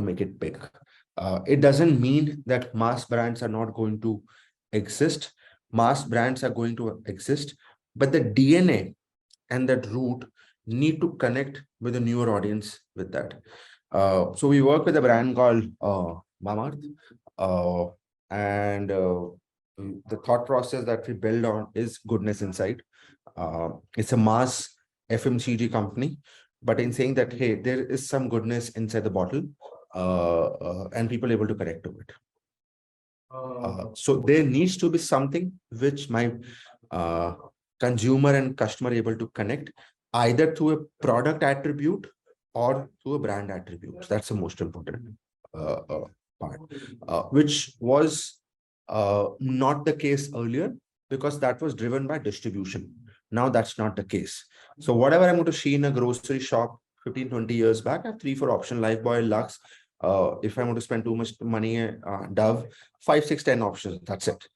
make it big. It doesn't mean that mass brands are not going to exist. Mass brands are going to exist, but the DNA and that root need to connect with a newer audience with that. So we work with a brand called Mamaearth. and the thought process that we build on is goodness inside. It's a mass FMCG company, but in saying that, hey, there is some goodness inside the bottle, and people able to connect to it. So there needs to be something which my consumer and customer able to connect, either through a product attribute or through a brand attribute. That's the most important part, which was not the case earlier, because that was driven by distribution. Now that's not the case. So whatever I'm going to see in a grocery shop 15, 20 years back, I have 3, 4 options: Lifebuoy, Lux. If I want to spend too much money, Dove, 5, 6, 10 options. That's it.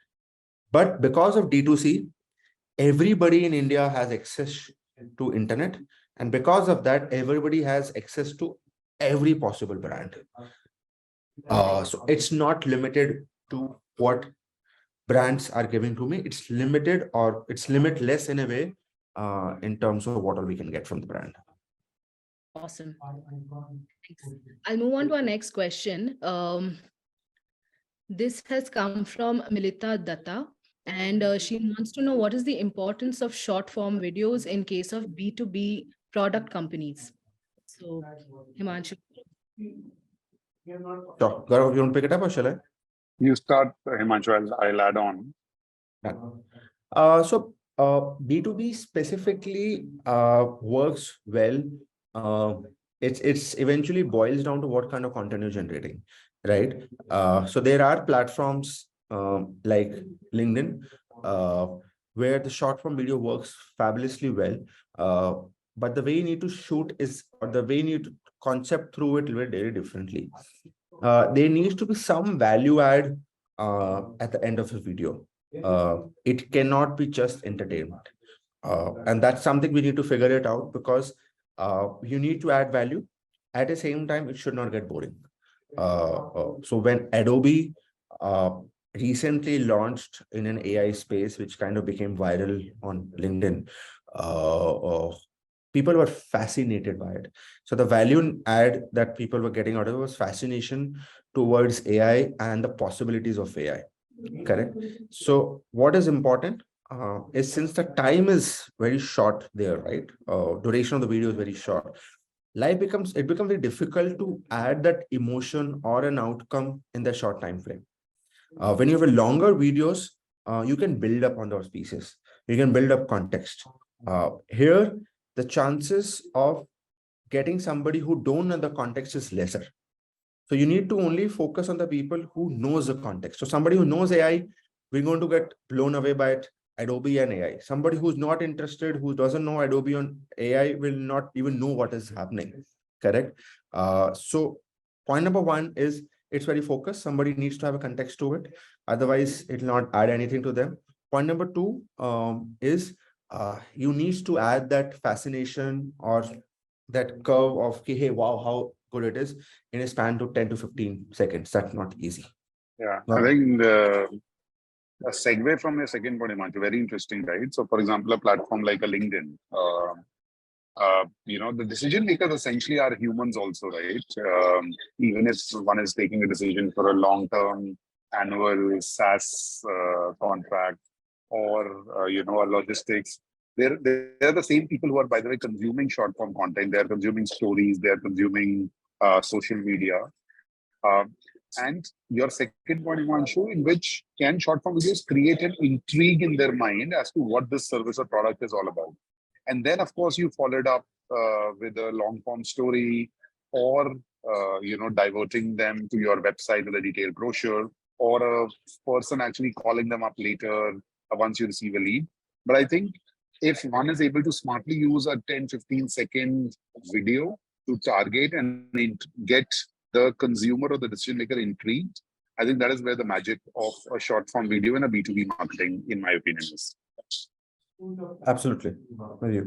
But because of D2C, everybody in India has access to internet. And because of that, everybody has access to every possible brand. So it's not limited to what brands are giving to me. It's limited, or it's limitless in a way, in terms of what all we can get from the brand. Awesome. Thanks. I'll move on to our next question. This has come from Milita Datta, and she wants to know what is the importance of short form videos in case of B2B product companies. So, Himanshu. So, Gaurav, you want to pick it up or shall I? You start, Himanshu, I'll add on. So B2B specifically works well. It's eventually boils down to what kind of content you're generating, right? So there are platforms like LinkedIn, where the short form video works fabulously well. But the way you need to shoot is, or the way you need to concept through it very differently. There needs to be some value add at the end of a video. It cannot be just entertainment. And that's something we need to figure it out, because you need to add value. At the same time, it should not get boring. So when Adobe recently launched in an AI space, which kind of became viral on LinkedIn, people were fascinated by it. So the value add that people were getting out of it was fascination towards AI and the possibilities of AI. Correct. So what is important is, since the time is very short there, right? Duration of the video is very short. It becomes very difficult to add that emotion or an outcome in the short time frame. When you have a longer videos, you can build up on those pieces. You can build up context. Here, the chances of getting somebody who don't know the context is lesser. So you need to only focus on the people who knows the context. So somebody who knows AI, we're going to get blown away by it, Adobe and AI. Somebody who's not interested, who doesn't know Adobe and AI, will not even know what is happening. Correct. So point number one is, it's very focused. Somebody needs to have a context to it. Otherwise, it will not add anything to them. Point number two is you need to add that fascination or that curve of, hey, wow, how good it is, in a span to 10 to 15 seconds. That's not easy. Yeah, I think a segue from your second point, Himanshu, very interesting, right? So, for example, a platform like a LinkedIn, the decision makers essentially are humans also, right? Even if one is taking a decision for a long-term annual SaaS contract, or a logistics, they're the same people who are, by the way, consuming short-form content. They're consuming stories. They're consuming social media. And your second point, Himanshu, in which can short-form videos create an intrigue in their mind as to what this service or product is all about. And then, of course, you followed up with a long-form story, or diverting them to your website with a detailed brochure, or a person actually calling them up later once you receive a lead. But I think if one is able to smartly use a 10-15 second video to target and get the consumer or the decision maker intrigued, I think that is where the magic of a short form video in a B2B marketing, in my opinion, is. Absolutely. Great.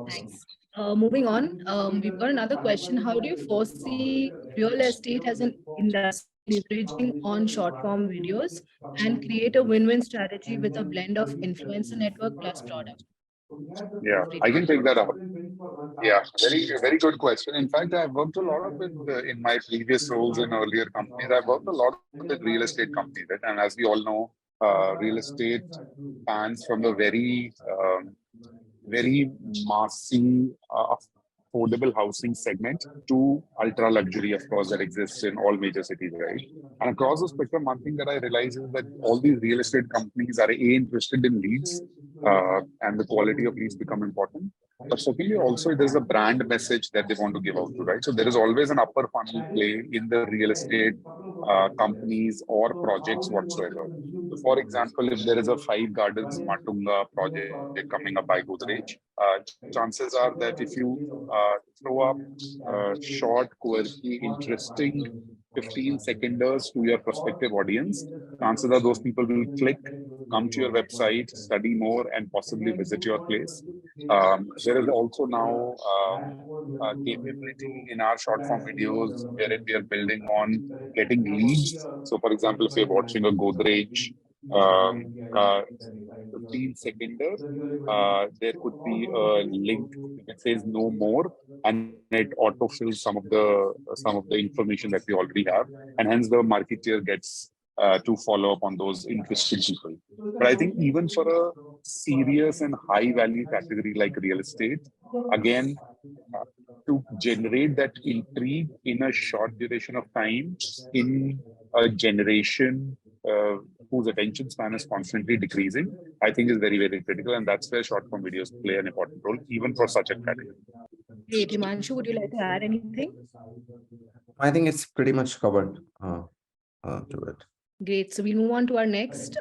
Thanks. Moving on, we've got another question. How do you foresee real estate as an industry leveraging on short form videos and create a win-win strategy with a blend of influencer network plus product? Yeah, I can take that up. Yeah, very good question. In fact, I've worked a lot of with in my previous roles in earlier companies. I've worked a lot with real estate companies, right? And as we all know, real estate spans from the very massy, affordable housing segment to ultra luxury, of course, that exists in all major cities, right? And across the spectrum, one thing that I realize is that all these real estate companies are interested in leads, and the quality of leads become important. But secondly, also there's a brand message that they want to give out to, right? So there is always an upper funnel play in the real estate companies or projects whatsoever. So for example, if there is a Five Gardens Matunga project coming up by Godrej, chances are that if you throw up short, quirky, interesting 15 seconders to your prospective audience, chances are those people will click, come to your website, study more, and possibly visit your place. There is also now capability in our short form videos wherein we are building on getting leads. So, for example, if you're watching a Godrej uh, 15 seconder, there could be a link that says no more, and it autofills some of the information that we already have, and hence the marketeer gets to follow up on those interested people. But I think even for a serious and high value category like real estate, again, uh, to generate that intrigue in a short duration of time in a generation whose attention span is constantly decreasing, I think is very critical. And that's where short form videos play an important role, even for such a category. Great. Himanshu, would you like to add anything? I think it's pretty much covered to it. Great. So we'll move on to our next.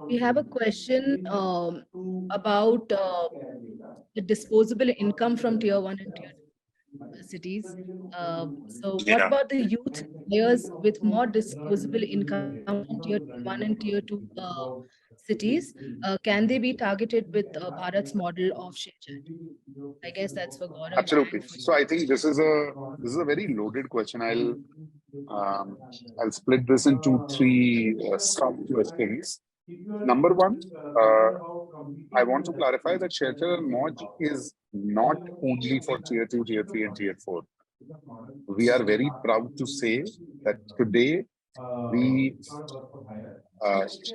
We have a question about the disposable income from tier one and tier two cities. So what Yeah. about the youth players with more disposable income from tier one and tier two cities? Can they be targeted with Bharat's model of ShareChat? I guess that's for Gaurav Absolutely. and for So I think this is a very loaded question. I'll split this into three sub questions. Number one, uh, I want to clarify that shelter and Moj is not only for tier two, tier three, and tier four. We are very proud to say that today we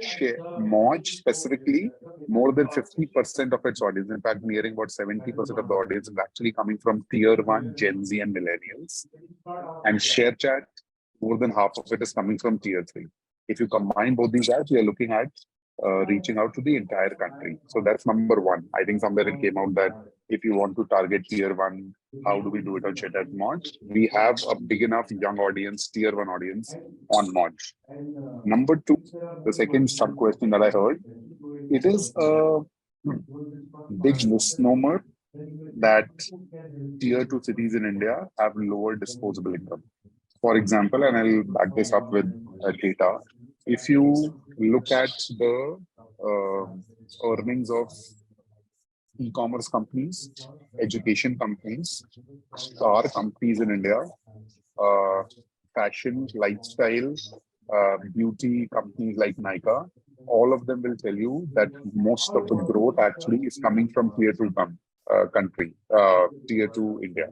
share Moj specifically more than 50% of its audience. In fact, nearing about 70% of the audience is actually coming from tier one, Gen Z, and millennials. And ShareChat, more than half of it is coming from tier three. If you combine both these apps, we are looking at reaching out to the entire country. So that's number one. I think somewhere it came out that if you want to target tier one, how do we do it on ShareChat Mod? We have a big enough young audience, tier one audience on Mod. Number two, the second sub question that I heard, it is a big misnomer that tier two cities in India have lower disposable income. For example, and I'll back this up with data. If you look at the earnings of e-commerce companies, education companies, car companies in India, uh, fashion, lifestyle, beauty companies like Nykaa, all of them will tell you that most of the growth actually is coming from tier two country, tier two India.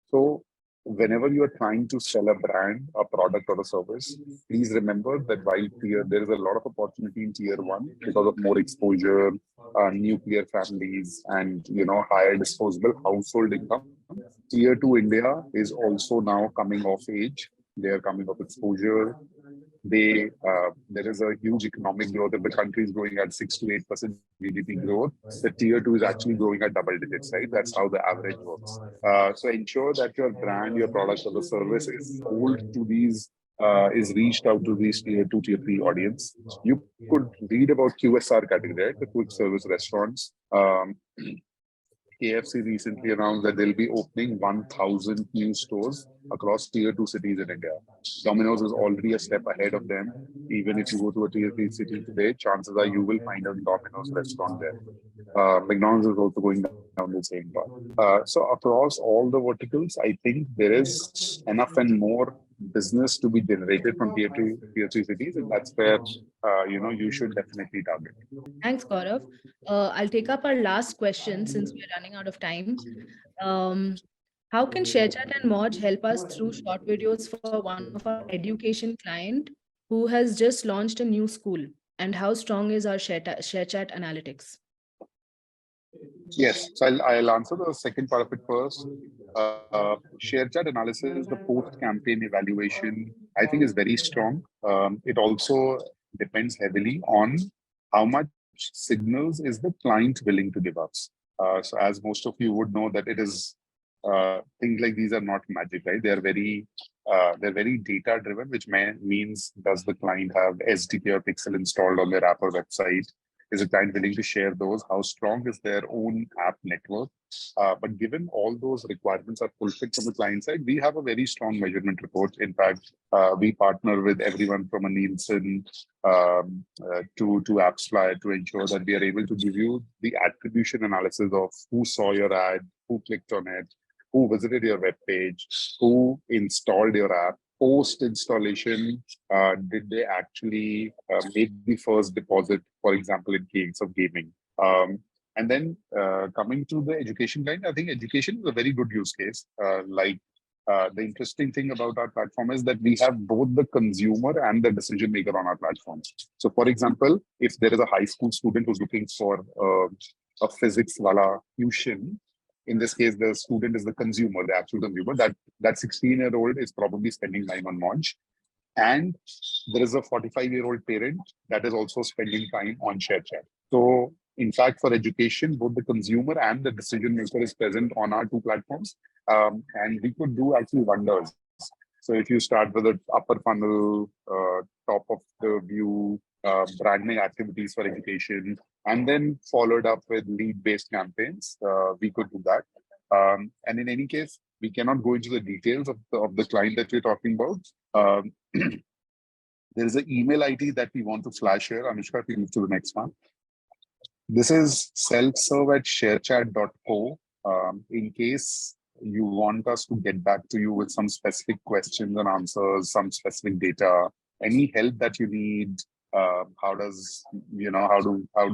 So whenever you are trying to sell a brand, a product or a service, please remember that while there is a lot of opportunity in tier one because of more exposure, nuclear families, and higher disposable household income. Tier two India is also now coming of age. They are coming of exposure. There is a huge economic growth. If the country is growing at 6 to 8% GDP growth, the tier two is actually growing at double digits, right? That's how the average works. So ensure that your brand, your product, or the service is sold to these, is reached out to these tier two, tier three audience. You could read about QSR category, right? The quick service restaurants. KFC recently announced that they'll be opening 1,000 new stores across tier two cities in India. Domino's is already a step ahead of them. Even if you go to a tier three city today, chances are you will find a Domino's restaurant there. McDonald's is also going down the same path. So across all the verticals, I think there is enough and more business to be generated from tier 2, tier 3 cities, and that's where you should definitely target. Thanks, Gaurav. I'll take up our last question since we're running out of time. Um, how can ShareChat and Moj help us through short videos for one of our education client who has just launched a new school? And how strong is our ShareChat analytics? Yes, so I'll answer the second part of it first. Share chat analysis, the post-campaign evaluation, I think is very strong. It also depends heavily on how much signals is the client willing to give us. So as most of you would know that it is, things like these are not magic, right? They're very data driven, which means does the client have SDK or Pixel installed on their app or website? Is a client willing to share those? How strong is their own app network? But given all those requirements are fulfilled from the client side, we have a very strong measurement report. In fact, we partner with everyone from a Nielsen to AppsFlyer to ensure that we are able to give you the attribution analysis of who saw your ad, who clicked on it, who visited your web page, who installed your app. Post installation, did they actually make the first deposit, for example, in case of gaming? And then coming to the education line, I think education is a very good use case. The interesting thing about our platform is that we have both the consumer and the decision maker on our platform. So, for example, if there is a high school student who's looking for a physics wala tuition, in this case, the student is the consumer, the actual consumer. That 16-year-old is probably spending time on Launch. And there is a 45-year-old parent that is also spending time on ShareChat. So in fact, for education, both the consumer and the decision maker is present on our two platforms. And we could do actually wonders. So if you start with the upper funnel, top of the view, branding activities for education, and then followed up with lead-based campaigns, we could do that. And in any case, we cannot go into the details of the client that we're talking about. There is an email ID that we want to flash here. Anushka, if you move to the next one. This is selfserve@sharechat.co. In case you want us to get back to you with some specific questions and answers, some specific data, any help that you need, how do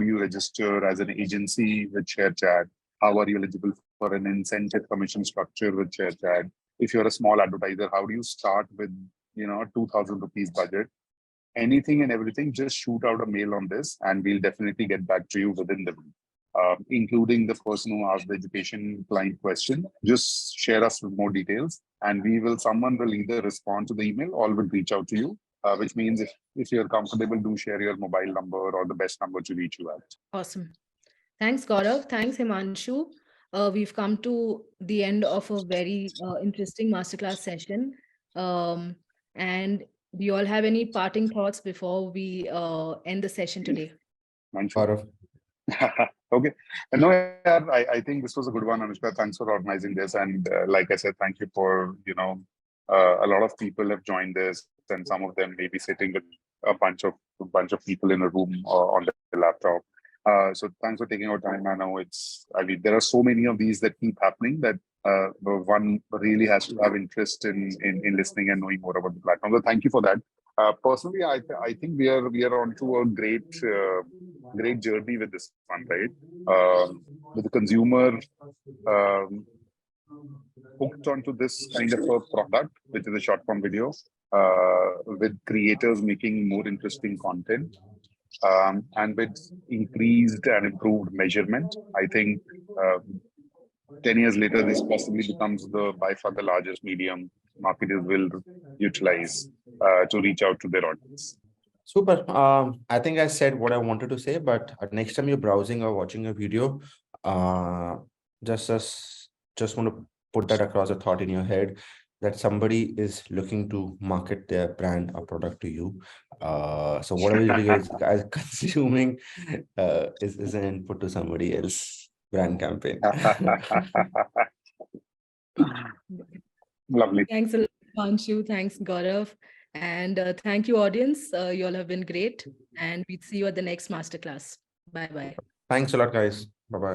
you register as an agency with ShareChat? How are you eligible for an incentive commission structure with ShareChat? If you're a small advertiser, how do you start with 2,000 rupees budget? Anything and everything, just shoot out a mail on this and we'll definitely get back to you within the week. Including the person who asked the education client question, just share us with more details and someone will either respond to the email or will reach out to you, which means if you're comfortable, do share your mobile number or the best number to reach you at. Awesome. Thanks, Gaurav. Thanks, Himanshu. We've come to the end of a very interesting masterclass session. And do you all have any parting thoughts before we end the session today? Gaurav. Okay. No, I think this was a good one, Anushka. Thanks for organizing this. And like I said, thank you for, a lot of people have joined this and some of them may be sitting with a bunch of people in a room or on the laptop. So thanks for taking our time. I know there are so many of these that keep happening that one really has to have interest in listening and knowing more about the platform. So thank you for that. Personally, I think we are onto a great journey with this one, right? With the consumer hooked onto this kind of a product, which is a short form video, with creators making more interesting content. And with increased and improved measurement, I think 10 years later, this possibly becomes by far the largest medium marketers will utilize to reach out to their audience. Super. I think I said what I wanted to say, but next time you're browsing or watching a video, just want to put that across a thought in your head that somebody is looking to market their brand or product to you. So whatever you guys consuming is an input to somebody else brand campaign. Lovely. Thanks a lot, Himanshu. Thanks, Gaurav. And thank you, audience. You all have been great. And we'll see you at the next masterclass. Bye-bye. Thanks a lot, guys. Bye-bye.